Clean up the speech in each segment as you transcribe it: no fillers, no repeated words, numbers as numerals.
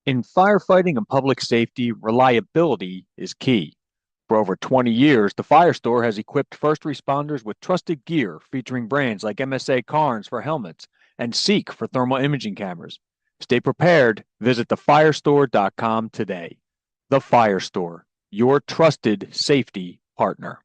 In firefighting and public safety, reliability is key. For over 20 years, the FireStore has equipped first responders with trusted gear featuring brands like MSA Carnes for helmets and Seek for thermal imaging cameras. Stay prepared. Visit thefirestore.com today. The FireStore, your trusted safety partner.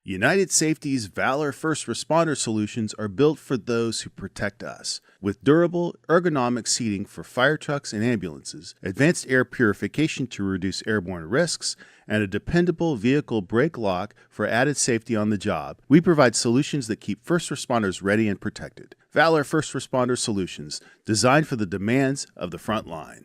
United Safety's Valor First Responder solutions are built for those who protect us. With durable, ergonomic seating for fire trucks and ambulances, advanced air purification to reduce airborne risks, and a dependable vehicle brake lock for added safety on the job, we provide solutions that keep first responders ready and protected. Valor First Responder Solutions, designed for the demands of the front line.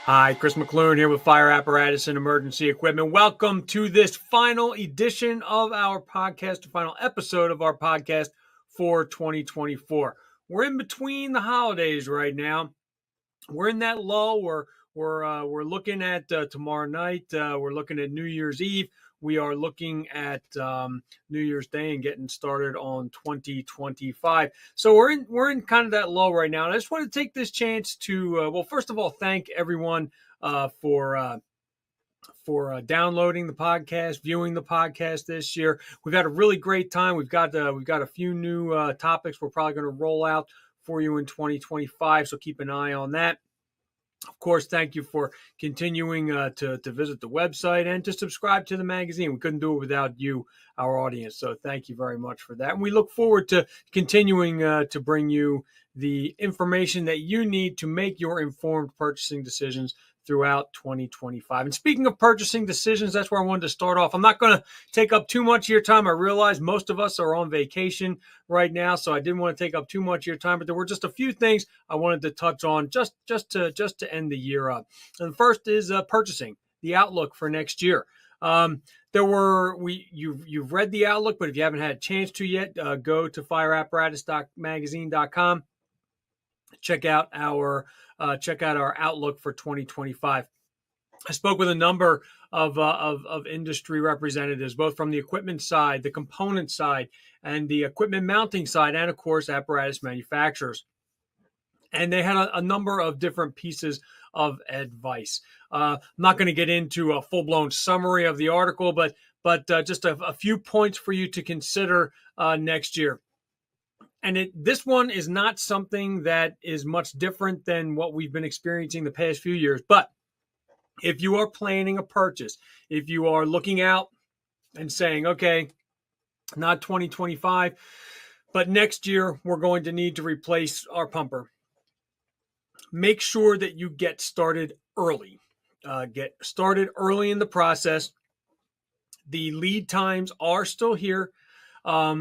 Hi, Chris Mc Loone here with Fire Apparatus and Emergency Equipment. Welcome to this final edition of our podcast, the final episode of our podcast for 2024. We're in between the holidays right now. We're in that lull. We're looking at tomorrow night. We're looking at New Year's Eve. We are looking at New Year's Day and getting started on 2025. So we're in kind of that lull right now. And I just want to take this chance to well, first of all, thank everyone for downloading the podcast, viewing the podcast this year. We've had a really great time. We've got a few new topics we're probably going to roll out for you in 2025. So keep an eye on that. Of course, thank you for continuing to visit the website and to subscribe to the magazine. We couldn't do it without you, our audience. So thank you very much for that. And we look forward to continuing to bring you the information that you need to make your informed purchasing decisions throughout 2025. And speaking of purchasing decisions, that's where I wanted to start off. I'm not going to take up too much of your time. I realize most of us are on vacation right now, so I didn't want to take up too much of your time, but there were just a few things I wanted to touch on just to end the year up. And the first is purchasing, the outlook for next year. You've read the outlook, but if you haven't had a chance to yet, go to fireapparatus.magazine.com. Check out our outlook for 2025. I spoke with a number of industry representatives, both from the equipment side, the component side, and the equipment mounting side, and of course, apparatus manufacturers. And they had a number of different pieces of advice. I'm not going to get into a full-blown summary of the article, but just a few points for you to consider next year. And this one is not something that is much different than what we've been experiencing the past few years. But if you are planning a purchase, if you are looking out and saying, okay, not 2025, but next year we're going to need to replace our pumper, make sure that you get started early. Get started early in the process. The lead times are still here. All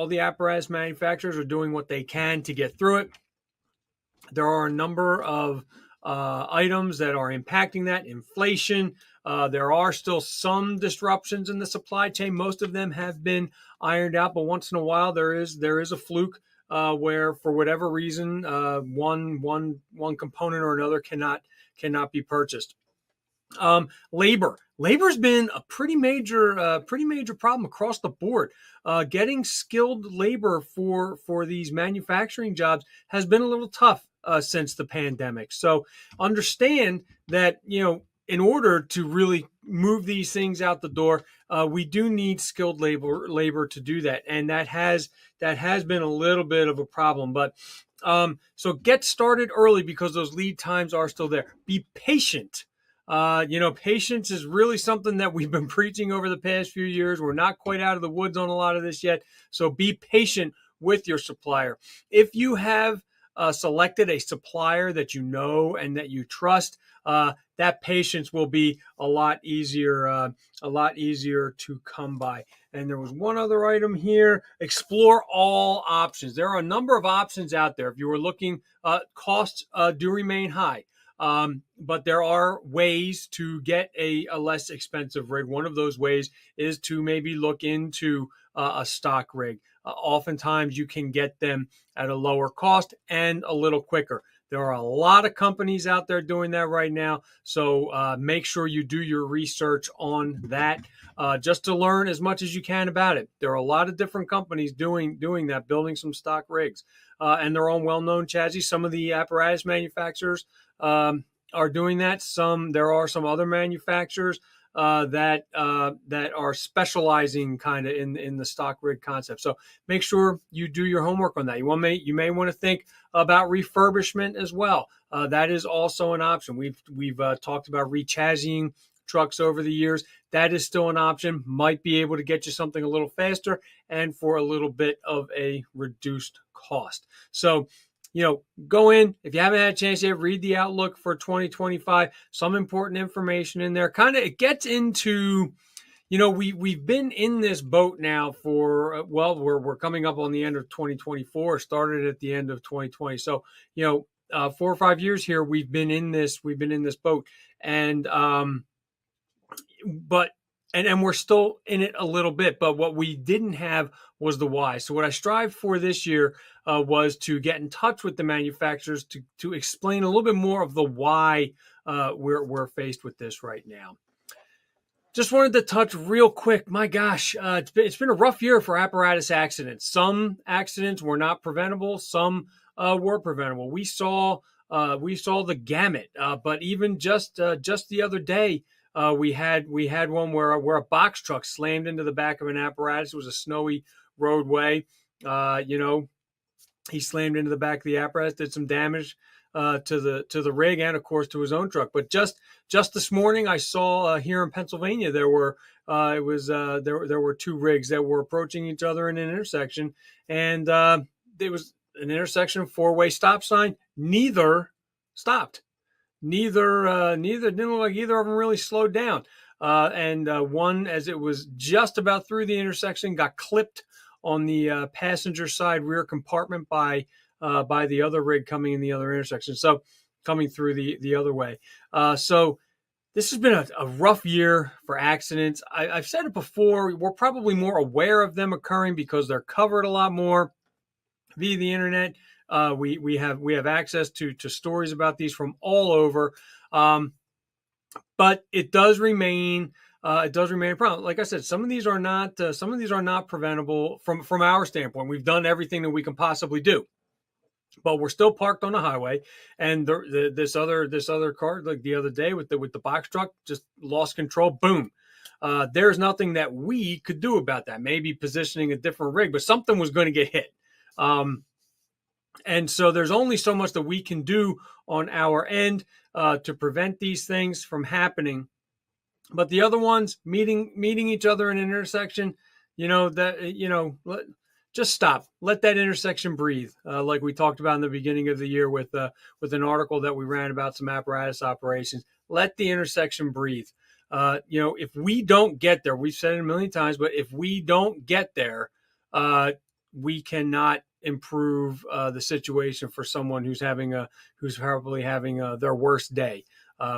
the apparatus manufacturers are doing what they can to get through it. There are a number of items that are impacting that. Inflation. There are still some disruptions in the supply chain. Most of them have been ironed out, but once in a while there is a fluke where, for whatever reason, one component or another cannot be purchased. Labor's been a pretty major problem across the board. Getting skilled labor for these manufacturing jobs has been a little tough since the pandemic. So understand that, in order to really move these things out the door, we do need skilled labor to do that, and that has been a little bit of a problem. But so get started early because those lead times are still there. Be patient. Patience is really something that we've been preaching over the past few years. We're not quite out of the woods on a lot of this yet. So be patient with your supplier. If you have selected a supplier that you know and that you trust, that patience will be a lot easier to come by. And there was one other item here: explore all options. There are a number of options out there. If you were looking, costs do remain high. But there are ways to get a less expensive rig. One of those ways is to maybe look into a stock rig. Oftentimes you can get them at a lower cost and a little quicker. There are a lot of companies out there doing that right now. So make sure you do your research on that just to learn as much as you can about it. There are a lot of different companies doing that, building some stock rigs, and they're on well-known chassis. Some of the apparatus manufacturers are doing that. There are some other manufacturers that are specializing kind of in the stock rig concept. So make sure you do your homework on that. You may want to think about refurbishment as well. That is also an option. We've talked about rechassying trucks over the years. That is still an option. Might be able to get you something a little faster and for a little bit of a reduced cost. So, go in. If you haven't had a chance yet, read the outlook for 2025. Some important information in there. Kind of, it gets into, we've been in this boat now for, we're coming up on the end of 2024, started at the end of 2020. So, 4 or 5 years here, we've been in this boat, and we're still in it a little bit, but what we didn't have was the why. So what I strived for this year was to get in touch with the manufacturers to explain a little bit more of the why we're faced with this right now. Just wanted to touch real quick. My gosh, it's been a rough year for apparatus accidents. Some accidents were not preventable. Some were preventable. We saw the gamut. But even just the other day, we had one where a box truck slammed into the back of an apparatus. It was a snowy roadway. He slammed into the back of the apparatus, did some damage to the rig and of course to his own truck. But just this morning, I saw here in Pennsylvania there were 2 rigs that were approaching each other in an intersection, and there was an intersection, 4-way stop sign. Neither stopped. Neither didn't look like either of them really slowed down. And one, as it was just about through the intersection, got clipped on the passenger side rear compartment by the other rig coming in the other intersection. So coming through the other way. So this has been a rough year for accidents. I've said it before. We're probably more aware of them occurring because they're covered a lot more via the internet. We have access to stories about these from all over, but it does remain a problem. Like I said, some of these are not preventable from our standpoint. We've done everything that we can possibly do, but we're still parked on the highway, and this other car, like the other day with the box truck, just lost control. Boom. There's nothing that we could do about that. Maybe positioning a different rig, but something was going to get hit. And so there's only so much that we can do on our end to prevent these things from happening. But the other ones, meeting each other in an intersection, just stop. Let that intersection breathe. Like we talked about in the beginning of the year with an article that we ran about some apparatus operations. Let the intersection breathe. If we don't get there, we've said it a million times, but if we don't get there, we cannot improve the situation for someone who's probably having their worst day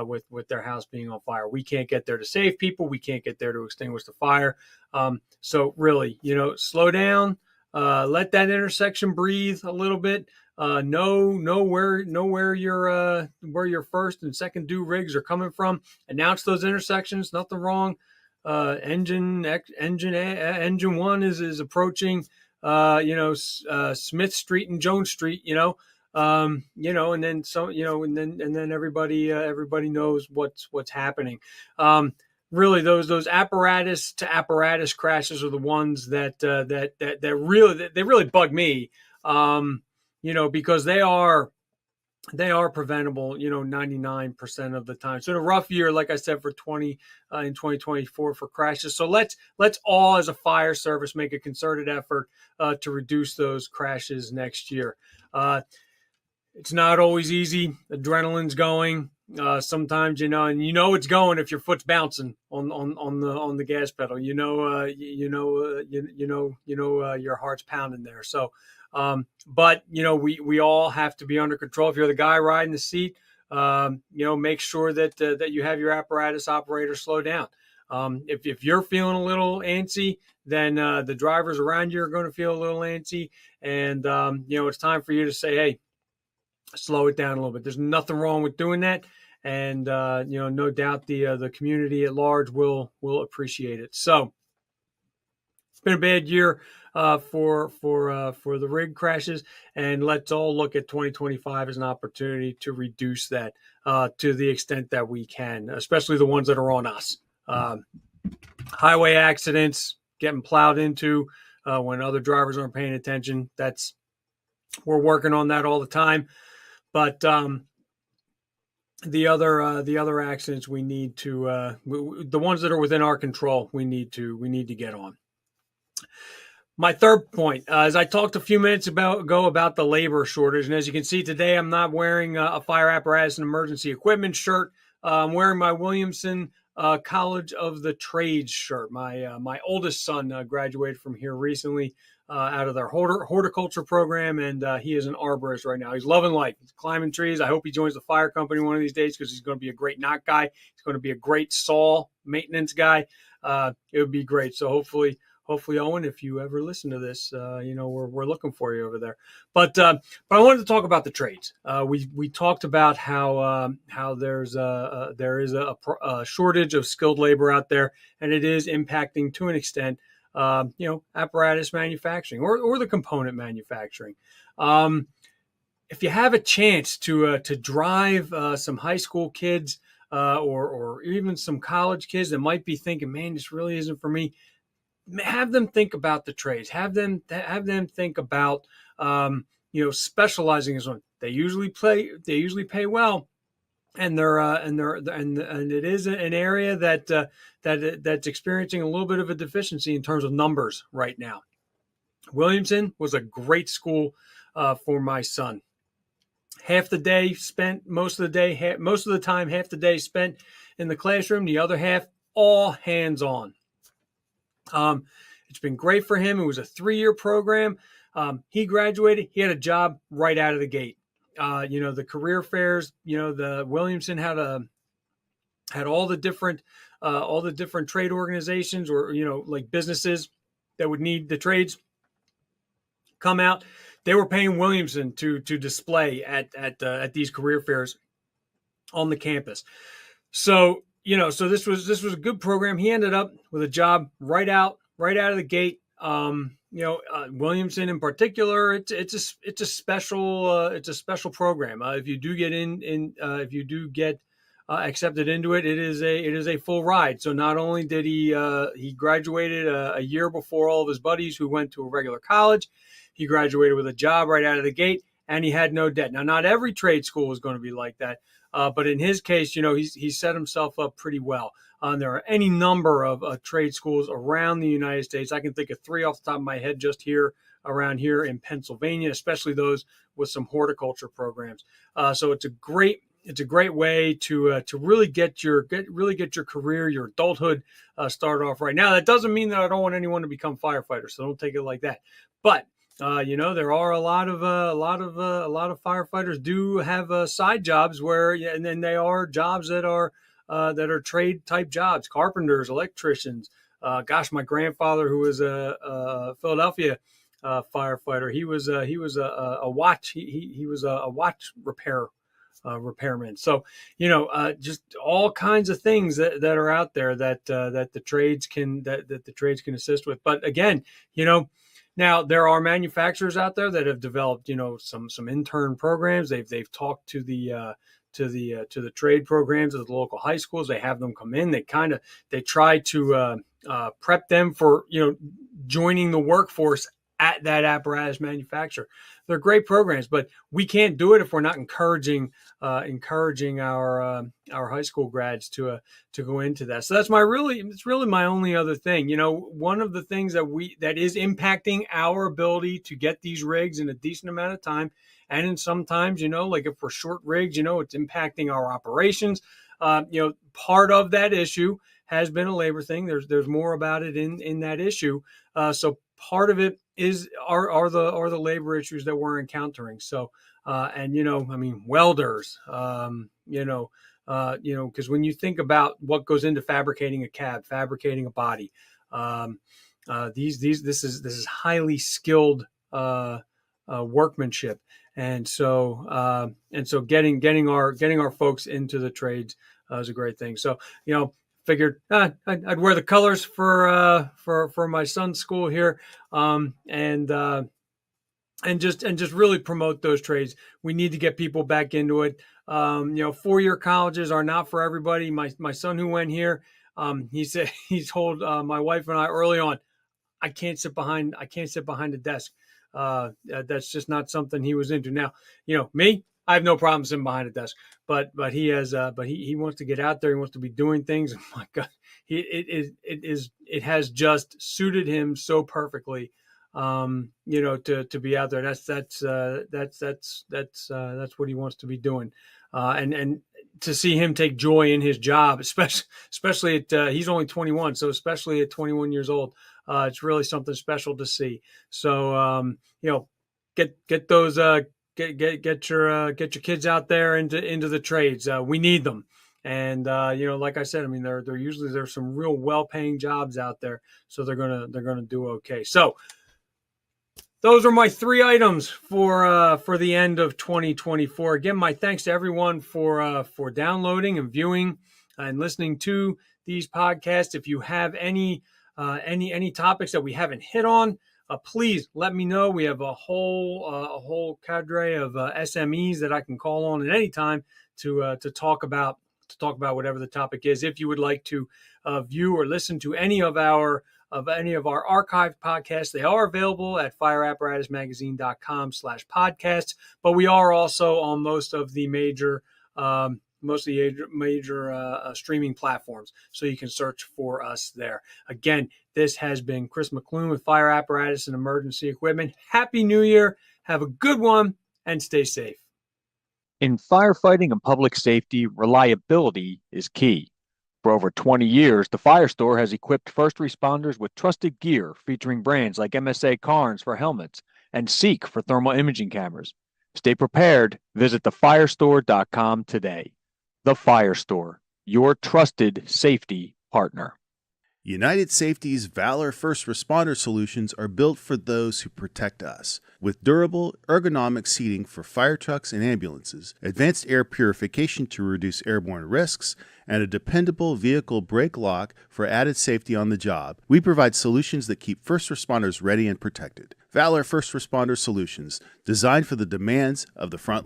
with their house being on fire. We can't get there to save people. We can't get there to extinguish the fire. So really, slow down. Let that intersection breathe a little bit. Know where your first and second due rigs are coming from. Announce those intersections. Nothing wrong. Engine 1 is approaching. Smith Street and Jones Street. And then so and then everybody knows what's happening. Really, those apparatus to apparatus crashes are the ones that really bug me. Because they are preventable, 99% of the time. So in a rough year, like I said, for in 2024 for crashes. So let's all as a fire service make a concerted effort to reduce those crashes next year. It's not always easy. Adrenaline's going. Sometimes, and it's going if your foot's bouncing on the gas pedal. Your heart's pounding there. So, but we all have to be under control. If you're the guy riding the seat, make sure that you have your apparatus operator slow down. If you're feeling a little antsy, then the drivers around you are going to feel a little antsy, and it's time for you to say, hey, slow it down a little bit. There's nothing wrong with doing that, and no doubt the community at large will appreciate it. So it's been a bad year for the rig crashes, and let's all look at 2025 as an opportunity to reduce that to the extent that we can, especially the ones that are on us. Highway accidents, getting plowed into when other drivers aren't paying attention. We're working on that all the time, but the other accidents we need to the ones that are within our control we need to get on. My third point, as I talked a few minutes ago about the labor shortage, and as you can see today, I'm not wearing a fire apparatus and emergency equipment shirt. I'm wearing my Williamson College of the Trades shirt. My oldest son graduated from here recently out of their horticulture program, and he is an arborist right now. He's loving life. He's climbing trees. I hope he joins the fire company one of these days because he's going to be a great knot guy. He's going to be a great saw maintenance guy. It would be great. So hopefully, Owen, if you ever listen to this, we're looking for you over there. But I wanted to talk about the trades. We talked about how there is a shortage of skilled labor out there, and it is impacting to an extent, apparatus manufacturing or the component manufacturing. If you have a chance to drive some high school kids or even some college kids that might be thinking, man, this really isn't for me, have them think about the trades. Have them think about specializing in one. They usually pay well, and it is an area that's experiencing a little bit of a deficiency in terms of numbers right now. Williamson was a great school for my son. Half the day spent, most of the time, half the day spent in the classroom. The other half, all hands on. It's been great for him. It was a 3-year program. He graduated. He had a job right out of the gate. The career fairs. The Williamson had all the different trade organizations or like businesses that would need the trades come out. They were paying Williamson to display at these career fairs on the campus. So so this was a good program. He ended up with a job right out of the gate. Williamson in particular, it's a special program. If you do get accepted into it, it is a full ride. So not only did he graduated a year before all of his buddies who went to a regular college, he graduated with a job right out of the gate, and he had no debt. Now, not every trade school is going to be like that. But in his case, he's set himself up pretty well. There are any number of trade schools around the United States. I can think of 3 off the top of my head just around here in Pennsylvania, especially those with some horticulture programs. So it's a great way to really get your career, your adulthood started off right. Now, that doesn't mean that I don't want anyone to become firefighters, so don't take it like that. But there are a lot of firefighters do have side jobs and then they are jobs that are trade type jobs, carpenters, electricians. My grandfather, who was a Philadelphia firefighter, he was a watch. He was a watch repairman. So just all kinds of things that are out there that the trades can assist with. But again, now there are manufacturers out there that have developed, some intern programs. They've talked to the trade programs of the local high schools. They have them come in. They try to prep them for joining the workforce at that apparatus manufacturer. They're great programs, but we can't do it if we're not encouraging our high school grads to go into that. So it's really my only other thing. One of the things that is impacting our ability to get these rigs in a decent amount of time, and in sometimes, like if we're short rigs, it's impacting our operations. Part of that issue has been a labor thing. There's more about it in that issue. So part of it are the labor issues that we're encountering. So, welders, because when you think about what goes into fabricating a cab, fabricating a body, this is highly skilled workmanship. and so getting our folks into the trades is a great thing. So figured I'd wear the colors for my son's school here, and just really promote those trades. We need to get people back into it. 4-year colleges are not for everybody. My son who went here, he said he told my wife and I early on, I can't sit behind a desk. That's just not something he was into. Now, me, I have no problem sitting behind a desk, but he has he wants to get out there. He wants to be doing things. And my God, it has just suited him so perfectly. To be out there. That's what he wants to be doing, and to see him take joy in his job, especially at he's only 21, so especially at 21 years old, it's really something special to see. So get those get your kids out there into the trades. We need them. And like I said, I mean, there's some real well-paying jobs out there, so they're gonna do okay. So those are my 3 items for the end of 2024. Again, my thanks to everyone for downloading and viewing and listening to these podcasts. If you have any topics that we haven't hit on, please let me know. We have a whole cadre of SMEs that I can call on at any time to talk about whatever the topic is. If you would like to view or listen to any of our archived podcasts, they are available at fireapparatusmagazine.com/podcasts, but we are also on most of the major streaming platforms, so you can search for us there. Again, this has been Chris Mc Loone with Fire Apparatus and Emergency Equipment. Happy New Year. Have a good one and stay safe. In firefighting and public safety, reliability is key. For over 20 years, TheFireStore has equipped first responders with trusted gear featuring brands like MSA Carnes for helmets and Seek for thermal imaging cameras. Stay prepared. Visit TheFireStore.com today. The Firestore, your trusted safety partner. United Safety's Valor First Responder solutions are built for those who protect us. With durable, ergonomic seating for fire trucks and ambulances, advanced air purification to reduce airborne risks, and a dependable vehicle brake lock for added safety on the job, we provide solutions that keep first responders ready and protected. Valor First Responder Solutions, designed for the demands of the front line.